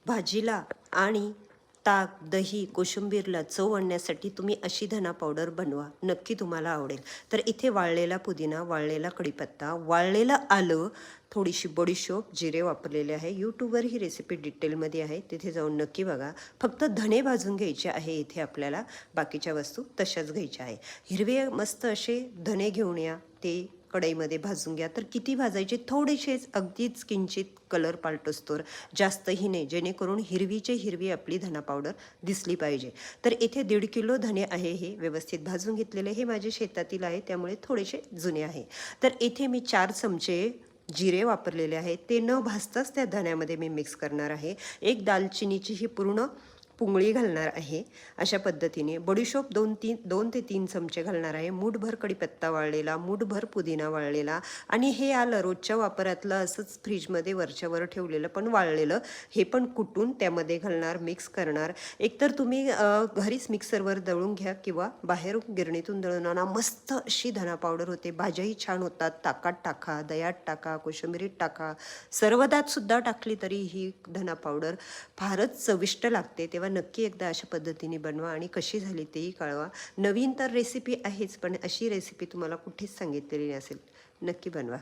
भाजीला आणि ताक, दही, कोशिंबीरला चव आणण्यासाठी तुम्ही अशी धना पावडर बनवा, नक्की तुम्हाला आवडेल. तर इथे वाळलेला पुदिना, वाळलेला कढीपत्ता, वाळलेलं आलं, थोडीशी बडीशोप, जिरे वापरलेले आहे. यूट्यूबवर ही रेसिपी डिटेलमध्ये आहे, तिथे जाऊन नक्की बघा. फक्त धणे भाजून घ्यायचे आहे इथे आपल्याला, बाकीच्या वस्तू तशाच घ्यायच्या आहे. हिरवे मस्त असे धणे घेऊन या, ते कढईमध्ये भाजून घ्या. तर किती भाजायचे? थोडेसेच, अगदीच किंचित कलर पालटोस्तोवर, जास्तही नाही, जेणेकरून हिरवीचे हिरवी आपली धना पावडर दिसली पाहिजे. तर इथे 1.5 किलो धणे आहे, हे व्यवस्थित भाजून घेतलेले. हे माझे शेतातील आहे, त्यामुळे थोडेसे जुने आहे. तर इथे मी 4 चमचे जिरे वापरलेले आहेत, ते न भाजताच त्या धण्यामध्ये मी मिक्स करणार आहे. एक दालचिनीची ही पूर्ण पुंगळी घालणार आहे. अशा पद्धतीने बडीशोप 2 ते 3 चमचे घालणार आहे. मूठभर कढीपत्ता वाळलेला, मूठभर पुदिना वाळलेला, आणि हे आलं रोजच्या वापरातलं असंच फ्रीजमध्ये वरच्यावर ठेवलेलं पण वाळलेलं, हे पण कुटून त्यामध्ये घालणार, मिक्स करणार. एकतर तुम्ही घरीच मिक्सरवर दळून घ्या किंवा बाहेर गिरणीतून दळून आणा. मस्त अशी धना पावडर होते. भाज्याही छान होतात. ताकात टाका, दह्यात टाका, कोशिंबिरीत टाका, सर्वदात सुद्धा टाकली तरी ही धना पावडर फारच चविष्ट लागते. तेव्हा नक्की एकदा अशा पद्धतीने बनवा आणि कशी झाली तेही कळवा. नवीन तर रेसिपी आहेच, पण अशी रेसिपी तुम्हाला कुठेच सांगितलेली नसेल. नक्की बनवा.